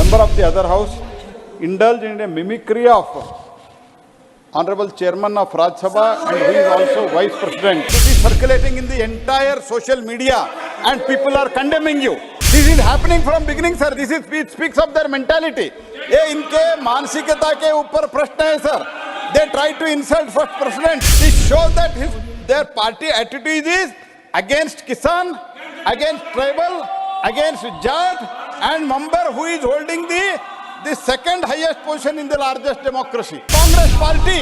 member of the other house indulged in a mimicry of Honorable Chairman of Rajya Sabha and who is also Vice President. It is circulating in the entire social media and people are condemning you. This is happening from beginning, sir. This is it speaks of their mentality. ये इनके मानसिकता के ऊपर प्रश्न है, sir. They try to insult first president. This shows that their party attitude is against Kisan, against tribal, against Jat, and member who is holding the second highest position in the largest democracy. Congress party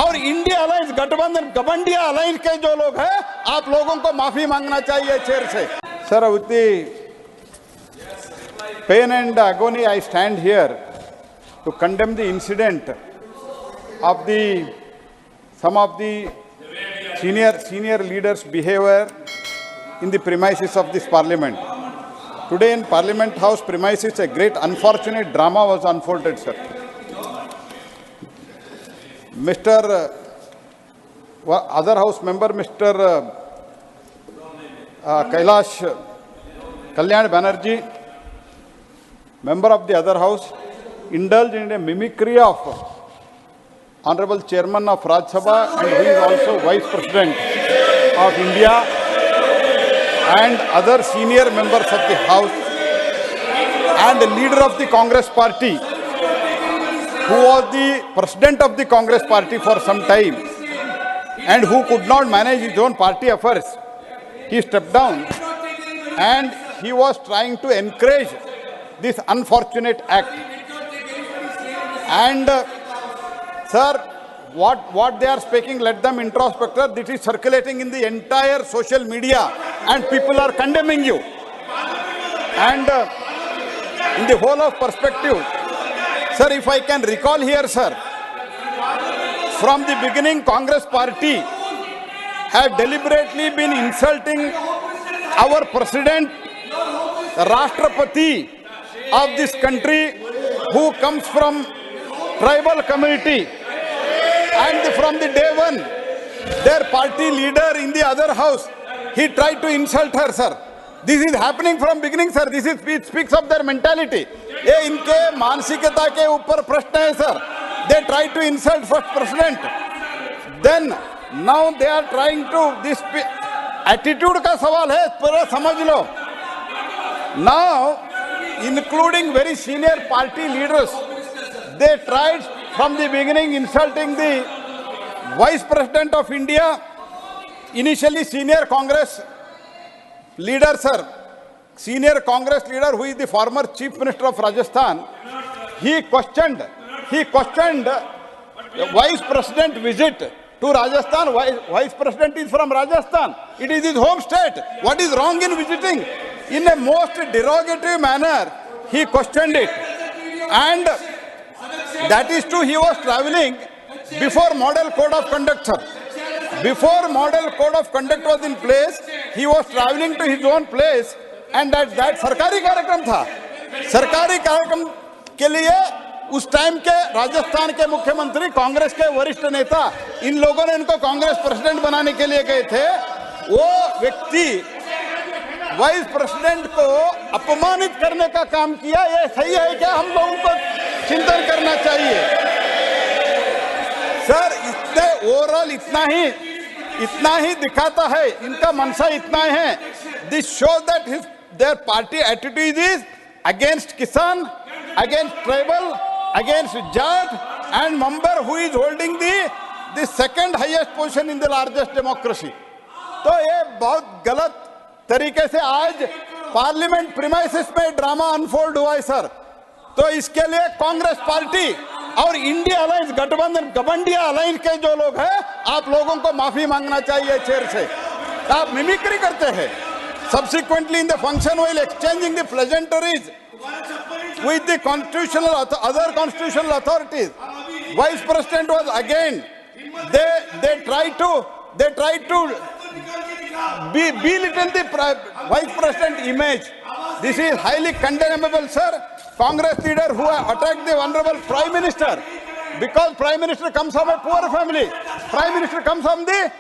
और India alliance गठबंधन गबंडिया alliance के जो लोग हैं, आप लोगों को माफी मांगना चाहिए चेयर से. Sir, with the pain and agony, I stand here to condemn the incident of some of the senior leaders' behavior in the premises of this parliament. Today in Parliament House premises, a great unfortunate drama was unfolded, sir. Other House member, Mr. Kalyan Banerjee, member of the other house, indulged in a mimicry of Honorable Chairman of Rajya Sabha and who is also Vice President of India and other senior members of the house and the leader of the Congress party, who was the president of the Congress party for some time and who could not manage his own party affairs. He stepped down and he was trying to encourage this unfortunate act. And sir, what they are speaking, let them introspect. This is circulating in the entire social media and people are condemning you. And in the whole of perspective, sir, if I can recall here, sir, from the beginning, Congress party have deliberately been insulting our president, the Rashtrapati of this country, who comes from tribal community, and from the day one, their party leader in the other house, he tried to insult her, sir. This is happening from beginning, sir. This is it speaks of their mentality. ये इनके मानसिकता के ऊपर प्रश्न है, sir. They try to insult first president. Then now they are trying to this attitude का सवाल है, पूरा समझ लो. Now, including very senior party leaders, they tried from the beginning insulting the Vice President of India, initially senior Congress leader, sir, senior Congress leader who is the former Chief Minister of Rajasthan. He questioned Vice President visit to Rajasthan. Vice President is from Rajasthan. It is his home state. What is wrong in visiting? In a most derogatory manner, he questioned it. And that is true, he was traveling before model code of conduct, sir. Before model code of conduct was in place, he was traveling to his own place and that सरकारी कार्यक्रम था. सरकारी कार्यक्रम के लिए उस time के राजस्थान के मुख्यमंत्री कांग्रेस के वरिष्ठ नेता इन लोगों ने इनको कांग्रेस प्रेसिडेंट बनाने के लिए गए थे. वो व्यक्ति वाइस प्रेसिडेंट को अपमानित करने का काम किया. ये सही है क्या? हम लोगों को चिंतन करना चाहिए. सर, इससे ओवरऑल इतना ही दिखाता है, इनका मनसा इतना है. This shows that their party attitude is against kisan, against tribal, against Jat and member who is holding the second highest position in the largest democracy. तो ये बहुत गलत तरीके से आज पार्लियामेंट प्रीमाइसेस में ड्रामा अनफोल्ड हुआ है, सर. तो इसके लिए कांग्रेस पार्टी और इंडिया अलायंस गठबंधन गबंडिया अलायंस के जो लोग हैं, आप लोगों को माफी मांगना चाहिए चेयर से. आप मिमिक्री करते हैं. Subsequently, in the function while exchanging the pleasantries with the other constitutional authorities, Vice President was again. They tried to belittle the Vice President image. This is highly condemnable, sir. Congress leader who attacked the honorable Prime Minister because Prime Minister comes from a poor family. Prime Minister comes from the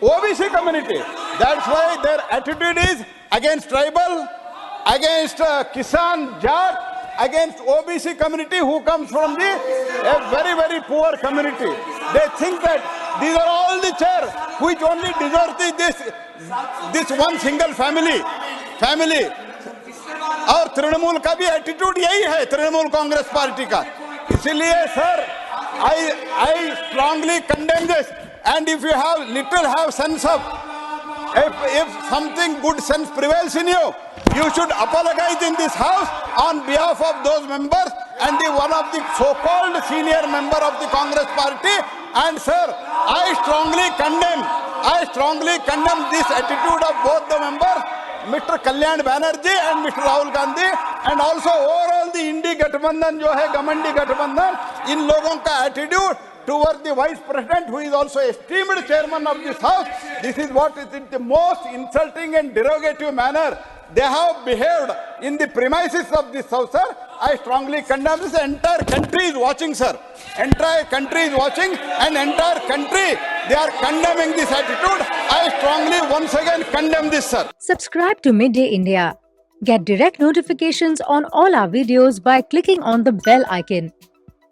OBC community. That's why their attitude is against tribal, against Kisan, Jat, against OBC community who comes from a very, very poor community. They think that these are all the chairs which only deserve this one single family. और तृणमूल का भी attitude यही है, Trinamool Congress party का. इसीलिए sir, I strongly condemn this. And if you have sense of, if something good sense prevails in you, you should apologize in this house on behalf of those members and one of the so-called senior member of the Congress party. And sir, I strongly condemn this attitude of both the members, Mr. Kalyan Banerjee and Mr. Rahul Gandhi, and also overall the Indi Gathbandhan जो है Gamandi Gathbandhan, इन लोगों का attitude towards the Vice President, who is also esteemed chairman of this house. This is what is in the most insulting and derogative manner they have behaved in the premises of this house, sir. I strongly condemn this. Entire country is watching, sir. Entire country is watching, and entire country, they are condemning this attitude. I strongly once again condemn this, sir. Subscribe to Midday India. Get direct notifications on all our videos by clicking on the bell icon.